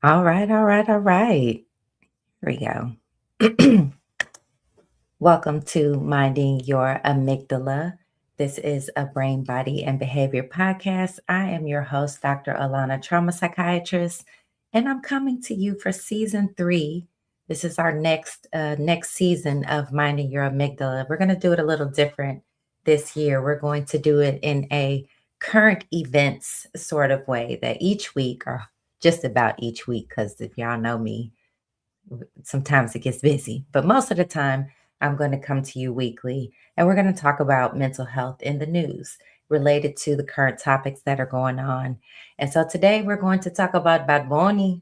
All right, all right, all right. Here we go. Welcome to Minding Your Amygdala. This is a brain, body, and behavior podcast. I am your host, Dr. Alana, trauma psychiatrist, and I'm coming to you for season 3. This is our next season of Minding Your Amygdala. We're going to do it a little different this year. We're going to do it in a current events sort of way that each week, or just about each week, because if y'all know me, sometimes it gets busy, but most of the time, I'm going to come to you weekly and we're going to talk about mental health in the news related to the current topics that are going on. And so today we're going to talk about Bad Bunny.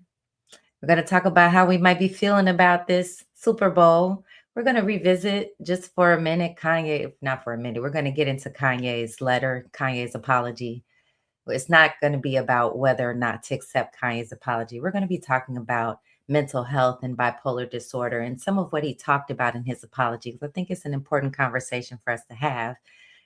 We're going to talk about how we might be feeling about this Super Bowl. We're going to revisit just for a minute Kanye, not for a minute, we're going to get into Kanye's letter, Kanye's apology. It's not going to be about whether or not to accept Kanye's apology. We're going to be talking about mental health and bipolar disorder and some of what he talked about in his apology. I think it's an important conversation for us to have.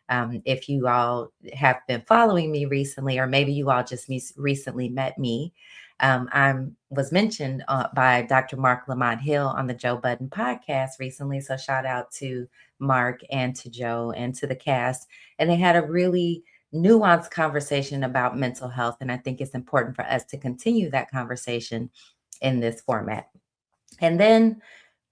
If you all have been following me recently, or maybe you all just recently met me, I was mentioned by Dr. Mark Lamont Hill on the Joe Budden podcast recently. So shout out to Mark and to Joe and to the cast. And they had a really nuanced conversation about mental health. And I think it's important for us to continue that conversation in this format. And then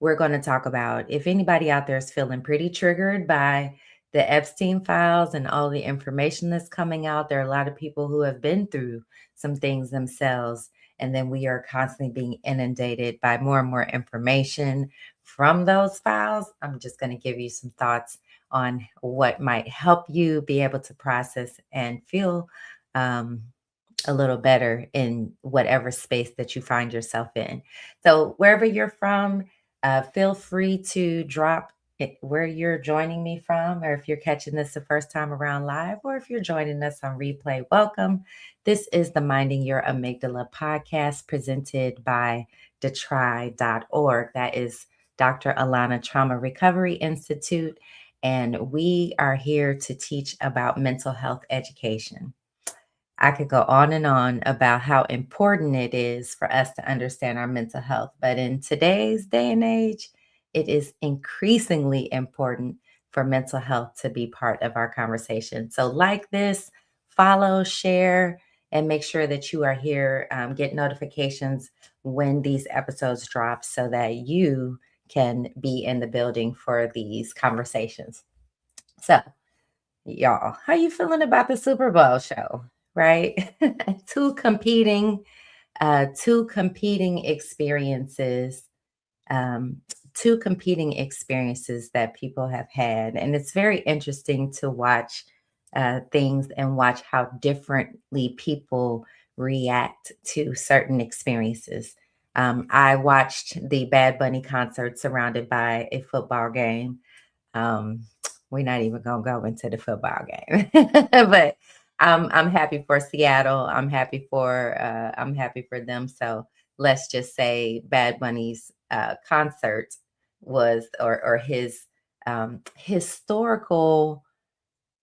we're going to talk about if anybody out there is feeling pretty triggered by the Epstein files and all the information that's coming out. There are a lot of people who have been through some things themselves. And then we are constantly being inundated by more and more information from those files. I'm just going to give you some thoughts on what might help you be able to process and feel a little better in whatever space that you find yourself in. So, wherever you're from, feel free to drop it where you're joining me from, or if you're catching this the first time around live, or if you're joining us on replay, welcome. This is the Minding Your Amygdala podcast presented by detry.org. That is Dr. Alana Trauma Recovery Institute. And we are here to teach about mental health education. I could go on and on about how important it is for us to understand our mental health. But in today's day and age, it is increasingly important for mental health to be part of our conversation. So, like this, follow, share, and make sure that you are here. Get notifications when these episodes drop so that you can be in the building for these conversations. So, y'all, how you feeling about the Super Bowl show? Right? two competing, two competing experiences, um, two competing experiences that people have had, and it's very interesting to watch things and watch how differently people react to certain experiences. I watched the Bad Bunny concert surrounded by a football game. um, we're not even gonna go into the football game, but I'm happy for Seattle. I'm happy for them. So let's just say Bad Bunny's concert was, or his historical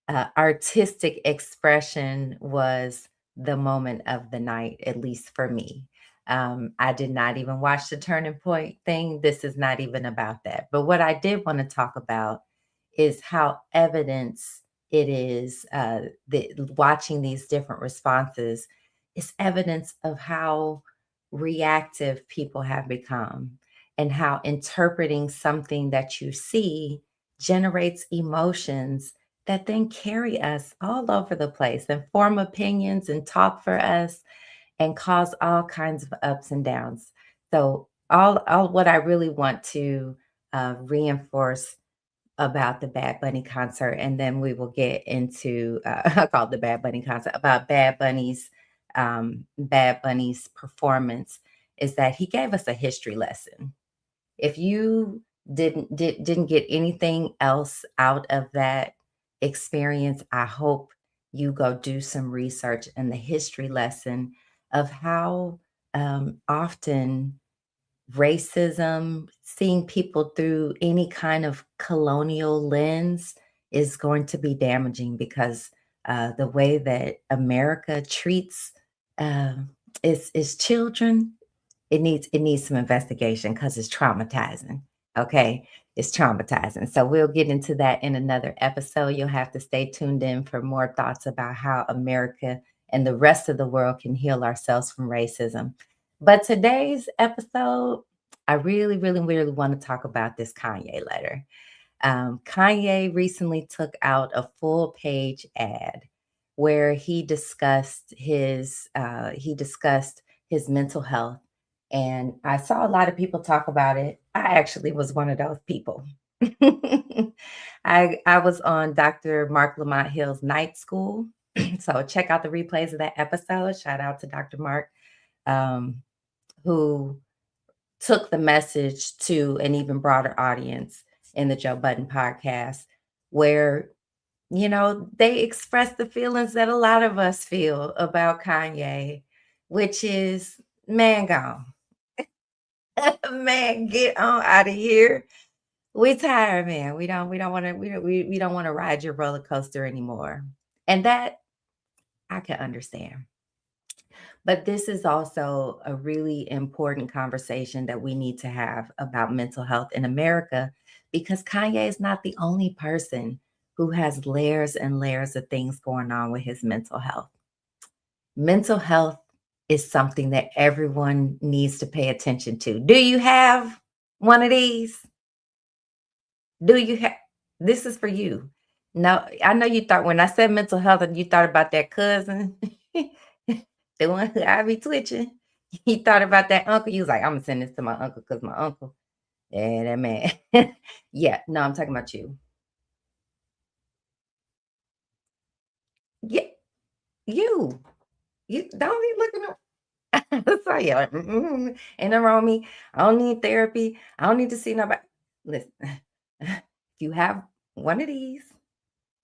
artistic expression was the moment of the night, at least for me. I did not even watch the turning point thing. This is not even about that. But what I did want to talk about is how evidence it is that watching these different responses is evidence of how reactive people have become and how interpreting something that you see generates emotions that then carry us all over the place and form opinions and talk for us and cause all kinds of ups and downs. So all what I really want to reinforce about the Bad Bunny concert, and then we will get into I call it the Bad Bunny concert, about Bad Bunny's performance, is that he gave us a history lesson. If you didn't get anything else out of that experience, I hope you go do some research in the history lesson of how often racism, seeing people through any kind of colonial lens is going to be damaging because the way that America treats uh, its children it needs some investigation because it's traumatizing. Okay. It's traumatizing. So we'll get into that in another episode. You'll have to stay tuned in for more thoughts about how America and the rest of the world can heal ourselves from racism. But today's episode, I really, really, really want to talk about this Kanye letter. Kanye recently took out a full page ad where he discussed his mental health, and I saw a lot of people talk about it. I actually was one of those people. I was on Dr. Mark Lamont Hill's night school, so check out the replays of that episode. Shout out to Dr. Mark, um, who took the message to an even broader audience in the Joe Budden podcast, where, they express the feelings that a lot of us feel about Kanye, which is, man, gone. Man, get on out of here. We tired, man. We don't want to we don't want to ride your roller coaster anymore. And that I can understand. But this is also a really important conversation that we need to have about mental health in America, because Kanye is not the only person who has layers and layers of things going on with his mental health. Mental health is something that everyone needs to pay attention to. Do you have one of these? Do you have This is for you. No, I know you thought when I said mental health and you thought about that cousin, the one who I be twitching. He thought about that uncle. He was like, I'm gonna send this to my uncle because my uncle. Yeah, that man. Yeah, no, I'm talking about you. Yeah, you. You don't be looking up. So yeah, like, ain't nothing wrong with me. I don't need therapy. I don't need to see nobody. Listen, if you have one of these,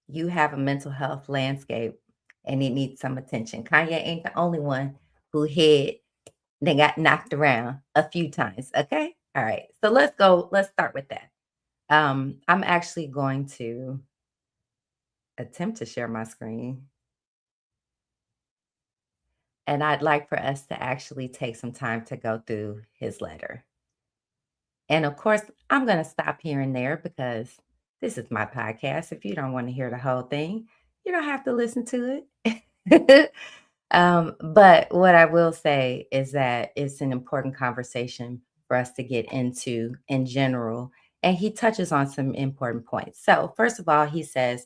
you have a mental health landscape and it needs some attention. Kanye ain't the only one who head they got knocked around a few times. Okay. All right. So let's go. Let's start with that. I'm actually going to attempt to share my screen, and I'd like for us to actually take some time to go through his letter. And of course, I'm going to stop here and there because this is my podcast. If you don't want to hear the whole thing, you don't have to listen to it. But what I will say is that it's an important conversation for us to get into in general. And he touches on some important points. So, first of all, he says,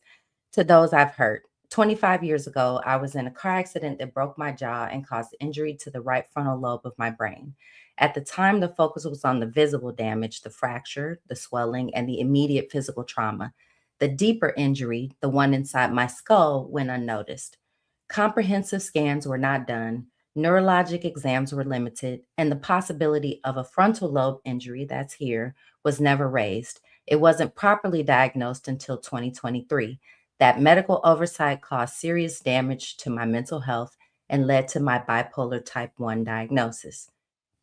to those I've hurt, 25 years ago, I was in a car accident that broke my jaw and caused injury to the right frontal lobe of my brain. At the time, the focus was on the visible damage, the fracture, the swelling, and the immediate physical trauma. The deeper injury, the one inside my skull, went unnoticed. Comprehensive scans were not done, neurologic exams were limited, and the possibility of a frontal lobe injury, that's here, was never raised. It wasn't properly diagnosed until 2023. That medical oversight caused serious damage to my mental health and led to my bipolar type 1 diagnosis.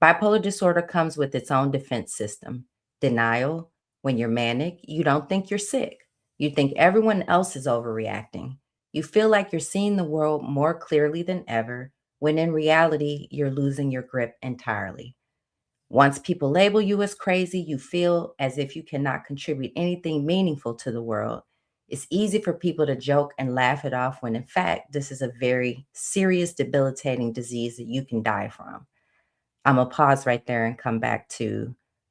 Bipolar disorder comes with its own defense system. Denial. When you're manic, you don't think you're sick. You think everyone else is overreacting. You feel like you're seeing the world more clearly than ever, when in reality, you're losing your grip entirely. Once people label you as crazy, you feel as if you cannot contribute anything meaningful to the world. It's easy for people to joke and laugh it off when, in fact, this is a very serious, debilitating disease that you can die from. I'm gonna pause right there and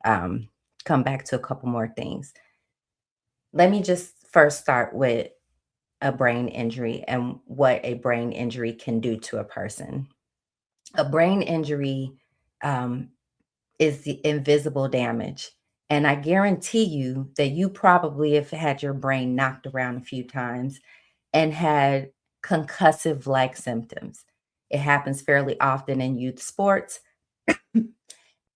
um, come back to a couple more things. Let me just first start with a brain injury and what a brain injury can do to a person. A brain injury um, is the invisible damage. And I guarantee you that you probably have had your brain knocked around a few times and had concussive like symptoms. It happens fairly often in youth sports.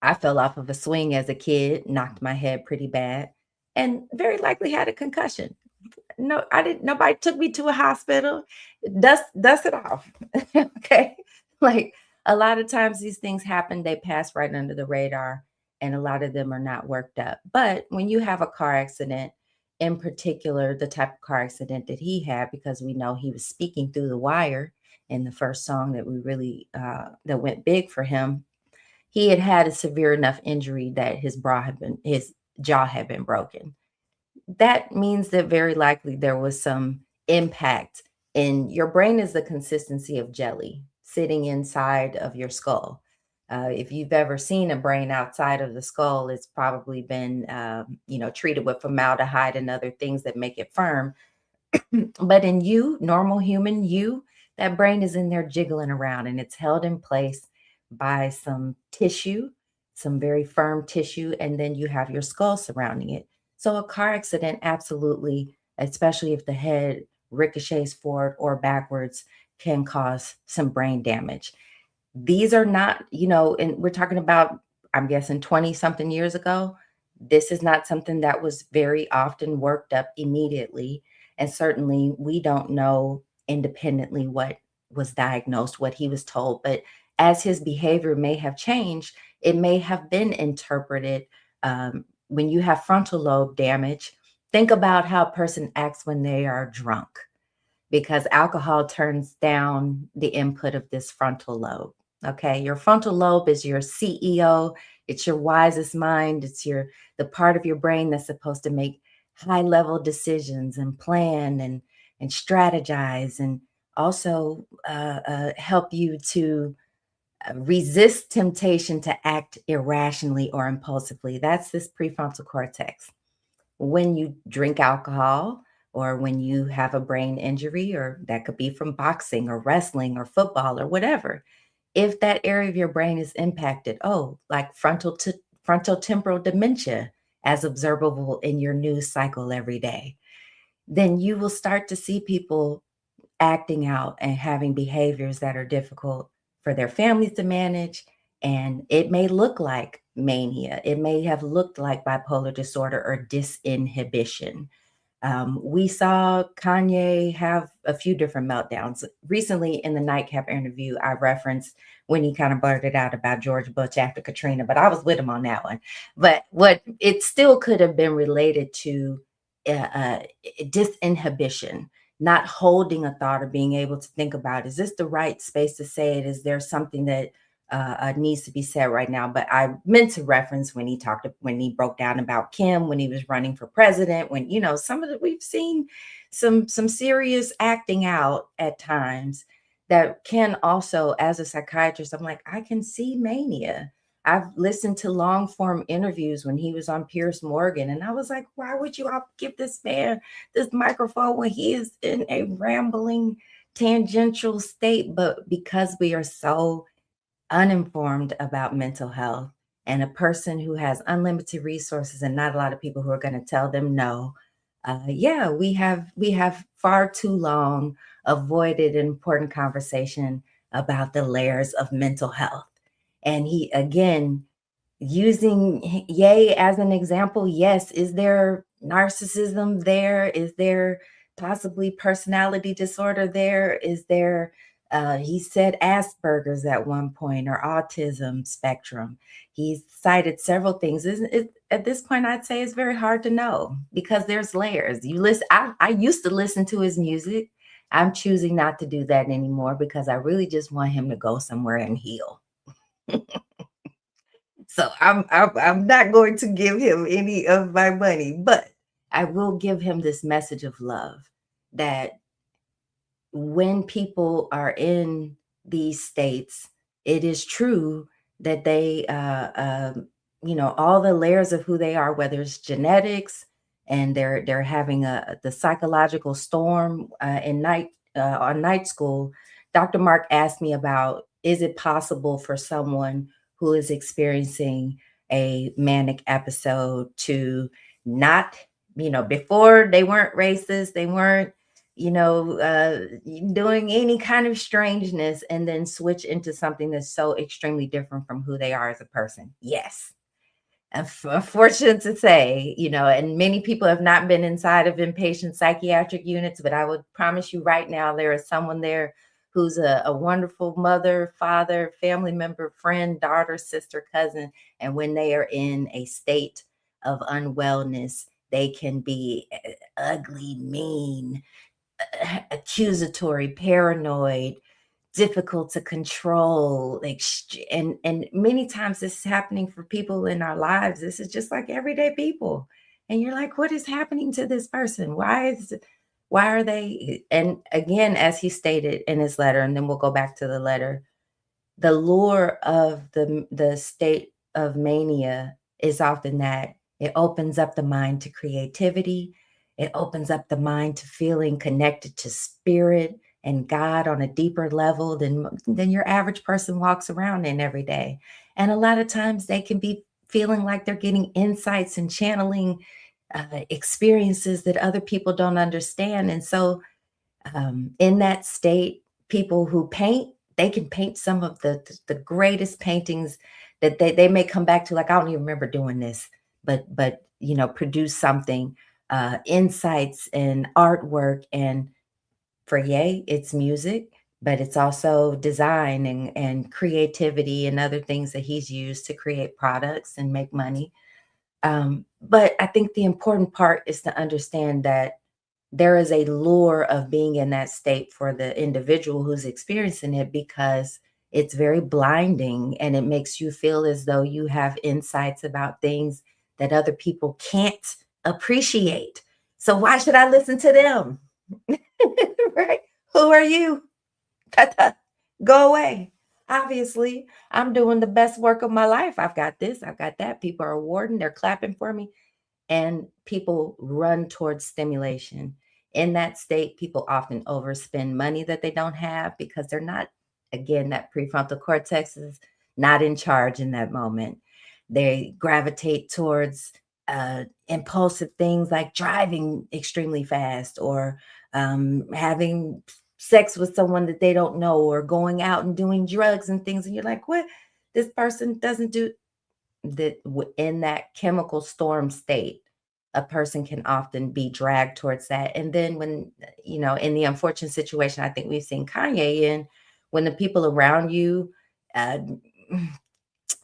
I fell off of a swing as a kid, knocked my head pretty bad, and very likely had a concussion. No, I didn't. Nobody took me to a hospital. Dust it off. Okay. Like, a lot of times these things happen, they pass right under the radar, and a lot of them are not worked up. But when you have a car accident, in particular, the type of car accident that he had, because we know he was speaking through the wire in the first song that we really that went big for him, he had had a severe enough injury that his jaw had been broken. That means that very likely there was some impact. And your brain is the consistency of jelly sitting inside of your skull. If you've ever seen a brain outside of the skull, it's probably been, treated with formaldehyde and other things that make it firm. But in you, normal human you, that brain is in there jiggling around and it's held in place by some tissue, some very firm tissue, and then you have your skull surrounding it. So a car accident, absolutely, especially if the head ricochets forward or backwards, can cause some brain damage. These are not, and we're talking about, I'm guessing 20 something years ago. This is not something that was very often worked up immediately. And certainly we don't know independently what was diagnosed, what he was told. But as his behavior may have changed, it may have been interpreted. When you have frontal lobe damage, think about how a person acts when they are drunk, because alcohol turns down the input of this frontal lobe. Okay, your frontal lobe is your CEO. It's your wisest mind. It's the part of your brain that's supposed to make high level decisions and plan and strategize, and also help you to resist temptation to act irrationally or impulsively. That's this prefrontal cortex. When you drink alcohol, or when you have a brain injury, or that could be from boxing or wrestling or football or whatever, if that area of your brain is impacted, oh, like frontal temporal dementia, as observable in your news cycle every day, then you will start to see people acting out and having behaviors that are difficult for their families to manage. And it may look like mania, it may have looked like bipolar disorder or disinhibition. We saw Kanye have a few different meltdowns. Recently in the Nightcap interview, I referenced when he kind of blurted out about George Bush after Katrina, but I was with him on that one. But what it still could have been related to uh, uh, disinhibition, not holding a thought or being able to think about, is this the right space to say it? Is there something that needs to be said right now? But I meant to reference when he broke down about Kim, when he was running for president, when, some of the, we've seen some serious acting out at times that can also, as a psychiatrist, I'm like, I can see mania. I've listened to long form interviews when he was on Piers Morgan, and I was like, why would you all give this man this microphone when he is in a rambling, tangential state? But because we are so uninformed about mental health, and a person who has unlimited resources and not a lot of people who are going to tell them no, yeah, we have far too long avoided an important conversation about the layers of mental health. And he, again, using Ye as an example, yes, is there narcissism there? Is there possibly personality disorder there? Is there, he said Asperger's at one point, or autism spectrum. He's cited several things. At this point, I'd say it's very hard to know because there's layers. You listen, I used to listen to his music. I'm choosing not to do that anymore because I really just want him to go somewhere and heal. So I'm not going to give him any of my money, but I will give him this message of love, that when people are in these states, it is true that they, all the layers of who they are, whether it's genetics, and they're having the psychological storm in on night school. Dr. Mark asked me about, is it possible for someone who is experiencing a manic episode to not, before they weren't racist, they weren't, doing any kind of strangeness, and then switch into something that's so extremely different from who they are as a person? Yes. Unfortunate to say, and many people have not been inside of inpatient psychiatric units, but I would promise you right now, there is someone there who's a wonderful mother, father, family member, friend, daughter, sister, cousin. And when they are in a state of unwellness, they can be ugly, mean, accusatory, paranoid, difficult to control. And many times this is happening for people in our lives. This is just like everyday people. And you're like, what is happening to this person? Why are they? And again, as he stated in his letter, and then we'll go back to the letter, the lure of the state of mania is often that it opens up the mind to creativity. It opens up the mind to feeling connected to spirit and God on a deeper level than your average person walks around in every day. And a lot of times they can be feeling like they're getting insights and channeling experiences that other people don't understand. And so in that state, people who paint, they can paint some of the greatest paintings that they may come back to, like, I don't even remember doing this, but produce something, insights and artwork. And for Ye, it's music, but it's also design and creativity and other things that he's used to create products and make money. But I think the important part is to understand that there is a lure of being in that state for the individual who's experiencing it, because it's very blinding and it makes you feel as though you have insights about things that other people can't appreciate. So why should I listen to them? Right? Who are you? Go away. Obviously, I'm doing the best work of my life. I've got this, I've got that. People are awarding, they're clapping for me, and people run towards stimulation. In that state, people often overspend money that they don't have because they're not, again, that prefrontal cortex is not in charge in that moment. They gravitate towards impulsive things like driving extremely fast, or having sex with someone that they don't know, or going out and doing drugs and things. And you're like, what? This person doesn't do that. In that chemical storm state, a person can often be dragged towards that. And then when, in the unfortunate situation I think we've seen Kanye in, when the people around you uh,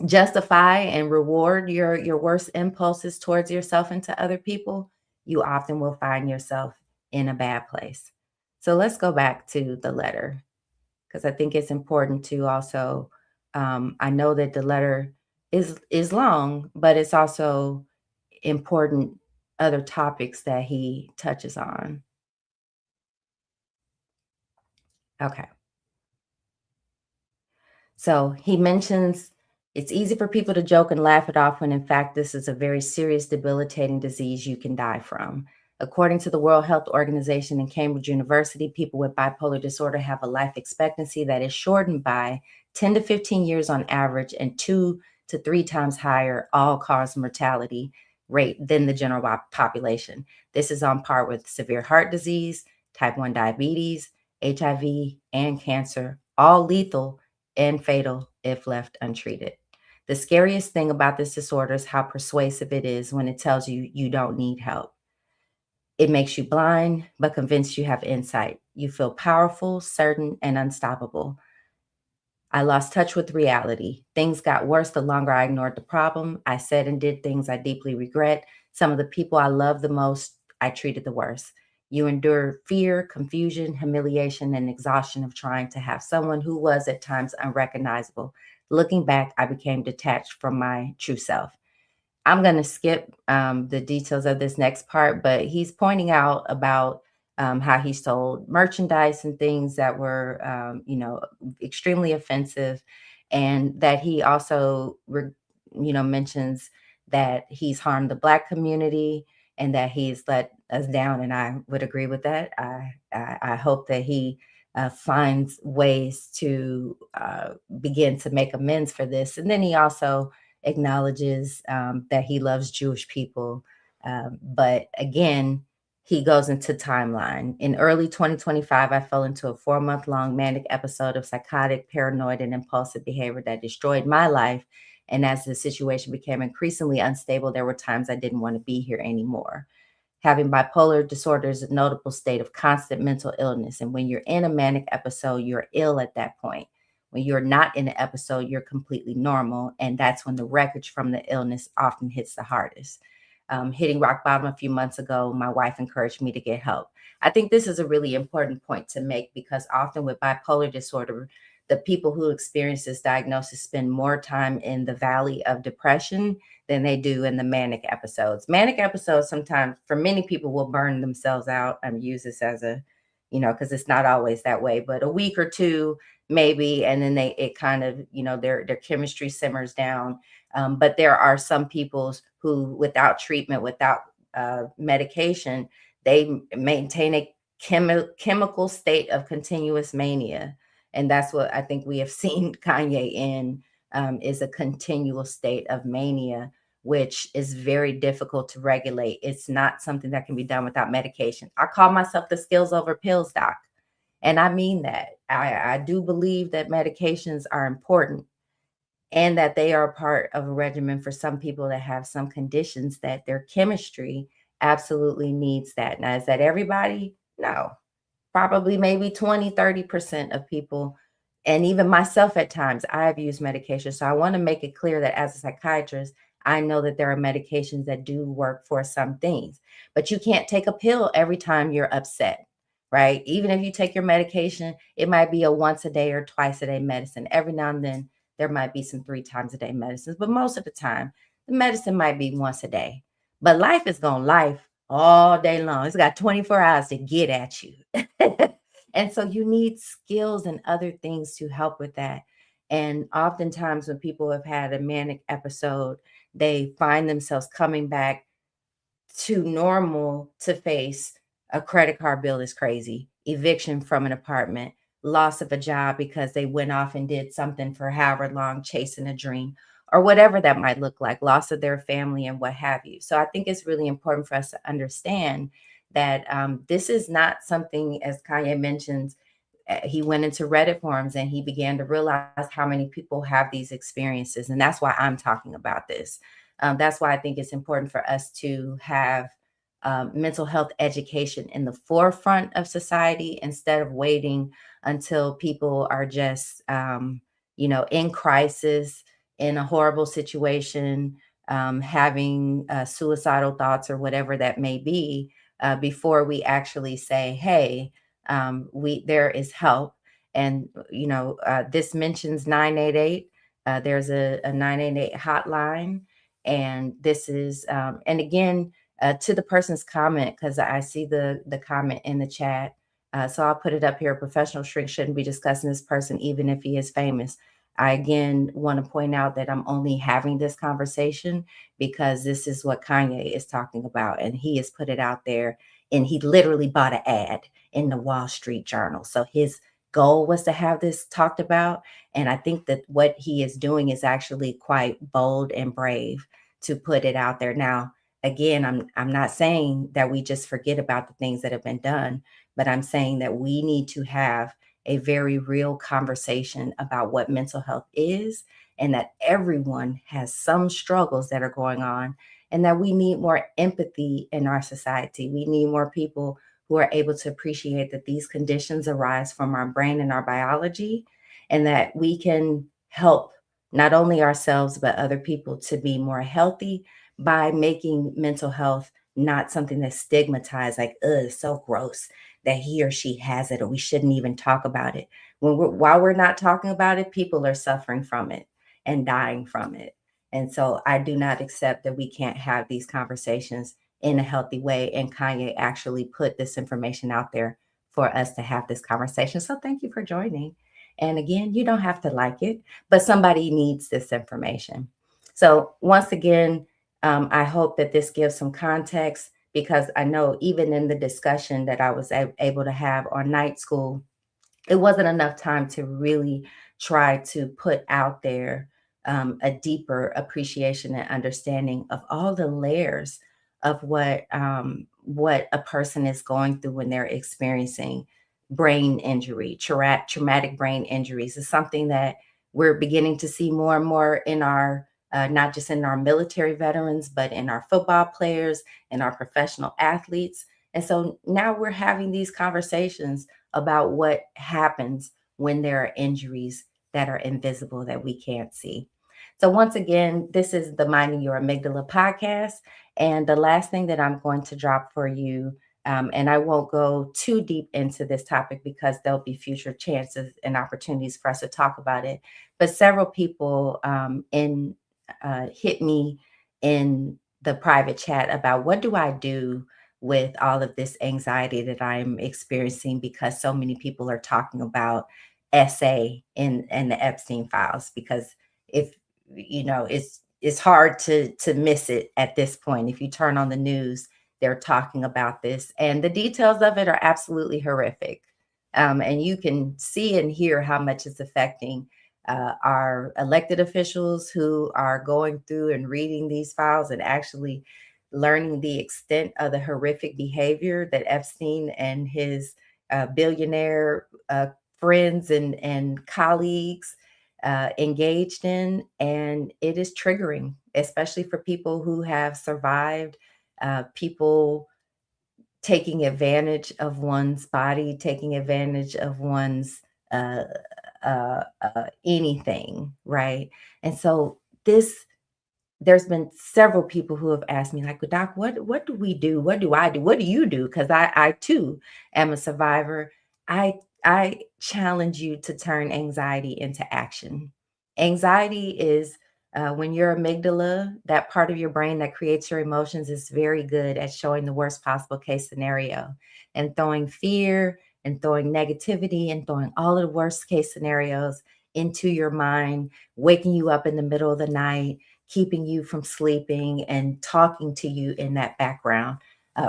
justify and reward your worst impulses towards yourself and to other people, you often will find yourself in a bad place. So let's go back to the letter, because I think it's important to also, I know that the letter is long, but it's also important other topics that he touches on. Okay. So he mentions it's easy for people to joke and laugh it off when, in fact, this is a very serious, debilitating disease you can die from. According to the World Health Organization and Cambridge University, people with bipolar disorder have a life expectancy that is shortened by 10 to 15 years on average, and 2 to 3 times higher all cause mortality rate than the general population. This is on par with severe heart disease, type 1 diabetes, HIV, and cancer, all lethal and fatal if left untreated. The scariest thing about this disorder is how persuasive it is when it tells you you don't need help. It makes you blind, but convinced you have insight. You feel powerful, certain, and unstoppable. I lost touch with reality. Things got worse the longer I ignored the problem. I said and did things I deeply regret. Some of the people I love the most, I treated the worst. You endure fear, confusion, humiliation, and exhaustion of trying to have someone who was at times unrecognizable. Looking back, I became detached from my true self. I'm going to skip the details of this next part, but he's pointing out about how he sold merchandise and things that were, extremely offensive, and that he also, mentions that he's harmed the Black community and that he's let us down. And I would agree with that. I hope that he finds ways to begin to make amends for this. And then he also acknowledges that he loves Jewish people. But again, he goes into timeline. In early 2025, I fell into a 4-month long manic episode of psychotic, paranoid, and impulsive behavior that destroyed my life. And as the situation became increasingly unstable, there were times I didn't want to be here anymore. Having bipolar disorder is a notable state of constant mental illness. And when you're in a manic episode, you're ill at that point. When you're not in an episode, you're completely normal. And that's when the wreckage from the illness often hits the hardest. hitting rock bottom a few months ago, my wife encouraged me to get help. I think this is a really important point to make because often with bipolar disorder, the people who experience this diagnosis spend more time in the valley of depression than they do in the manic episodes. Manic episodes sometimes, for many people, will burn themselves out. I'm use this as a, because it's not always that way, but a week or two maybe, and then it kind of, their chemistry simmers down. But there are some people who, without treatment, without medication, they maintain a chemical state of continuous mania. And that's what I think we have seen Kanye in, is a continual state of mania, which is very difficult to regulate. It's not something that can be done without medication. I call myself the skills over pills doc. And I mean that. I do believe that medications are important and that they are a part of a regimen for some people that have some conditions that their chemistry absolutely needs that. Now, is that everybody? No. Probably maybe 20-30% of people, and even myself at times, I've used medication. So I want to make it clear that as a psychiatrist, I know that there are medications that do work for some things, but you can't take a pill every time you're upset, right? Even if you take your medication, it might be a once a day or twice a day medicine. Every now and then, there might be some 3 times a day medicines, but most of the time, the medicine might be once a day. But life is going life all day long. It's got 24 hours to get at you. And so you need skills and other things to help with that. And oftentimes, when people have had a manic episode, they find themselves coming back to normal to face a credit card bill is crazy, eviction from an apartment, loss of a job because they went off and did something for however long, chasing a dream, or whatever that might look like, loss of their family and what have you. So I think it's really important for us to understand that this is not something, as Kanye mentions, he went into Reddit forums and he began to realize how many people have these experiences. And that's why I'm talking about this. That's why I think it's important for us to have mental health education in the forefront of society instead of waiting until people are just, in crisis, in a horrible situation, having suicidal thoughts or whatever that may be, before we actually say, hey, we there is help. And this mentions 988. There's a 988 hotline, and this is and again, to the person's comment, because I see the comment in the chat. So I'll put it up here. A professional shrink shouldn't be discussing this person even if he is famous. I again want to point out that I'm only having this conversation because this is what Kanye is talking about, and he has put it out there, and he literally bought an ad in the Wall Street Journal. So his goal was to have this talked about. And I think that what he is doing is actually quite bold and brave to put it out there. Now, again, I'm not saying that we just forget about the things that have been done, but I'm saying that we need to have a very real conversation about what mental health is, and that everyone has some struggles that are going on, and that we need more empathy in our society. We need more people who are able to appreciate that these conditions arise from our brain and our biology, and that we can help not only ourselves, but other people to be more healthy by making mental health not something that's stigmatized, like, ugh, it's so gross that he or she has it, or we shouldn't even talk about it. While we're not talking about it, people are suffering from it and dying from it. And so I do not accept that we can't have these conversations in a healthy way. And Kanye actually put this information out there for us to have this conversation. So thank you for joining. And again, you don't have to like it, but somebody needs this information. So once again, I hope that this gives some context, because I know even in the discussion that I was able to have on night school, it wasn't enough time to really try to put out there a deeper appreciation and understanding of all the layers of what a person is going through when they're experiencing brain injury. Traumatic brain injuries is something that we're beginning to see more and more in our not just in our military veterans, but in our football players and our professional athletes. And so now we're having these conversations about what happens when there are injuries that are invisible that we can't see. So, once again, this is the Minding Your Amygdala podcast. And the last thing that I'm going to drop for you, and I won't go too deep into this topic because there'll be future chances and opportunities for us to talk about it. But several people hit me in the private chat about what do I do with all of this anxiety that I'm experiencing because so many people are talking about SA in the Epstein files. Because if it's hard to miss it at this point. If you turn on the news, they're talking about this, and the details of it are absolutely horrific. And you can see and hear how much it's affecting our elected officials who are going through and reading these files and actually learning the extent of the horrific behavior that Epstein and his billionaire friends and colleagues engaged in. And it is triggering, especially for people who have survived, people taking advantage of one's body, taking advantage of one's uh, anything, right? And so there's been several people who have asked me, like, "Well, Doc, what do we do? What do I do? What do you do?" Because I too am a survivor. I challenge you to turn anxiety into action. Anxiety is when your amygdala, that part of your brain that creates your emotions, is very good at showing the worst possible case scenario and throwing fear and throwing negativity and throwing all of the worst case scenarios into your mind, waking you up in the middle of the night, keeping you from sleeping, and talking to you in that background,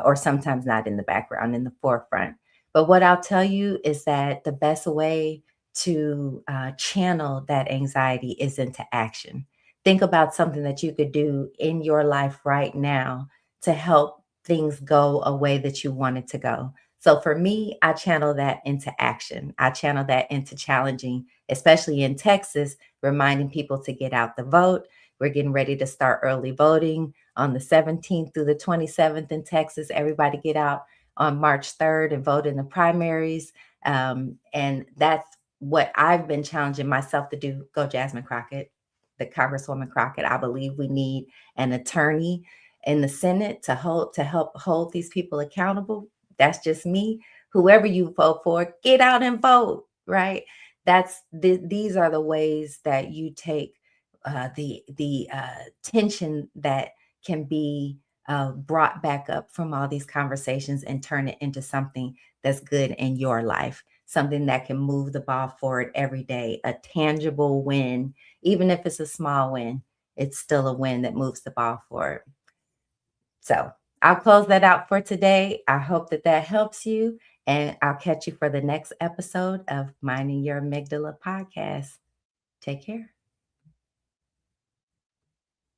or sometimes not in the background, in the forefront. But what I'll tell you is that the best way to channel that anxiety is into action. Think about something that you could do in your life right now to help things go a way that you want it to go. So for me, I channel that into action. I channel that into challenging, especially in Texas, reminding people to get out the vote. We're getting ready to start early voting on the 17th through the 27th in Texas. Everybody get out on March 3rd and vote in the primaries. And that's what I've been challenging myself to do. Go Jasmine Crockett, the Congresswoman Crockett. I believe we need an attorney in the Senate to help hold these people accountable. That's just me. Whoever you vote for, get out and vote, right? These are the ways that you take the tension that can be brought back up from all these conversations and turn it into something that's good in your life, something that can move the ball forward every day, a tangible win. Even if it's a small win, it's still a win that moves the ball forward. So I'll close that out for today. I hope that that helps you, and I'll catch you for the next episode of Minding Your Amygdala podcast. Take care.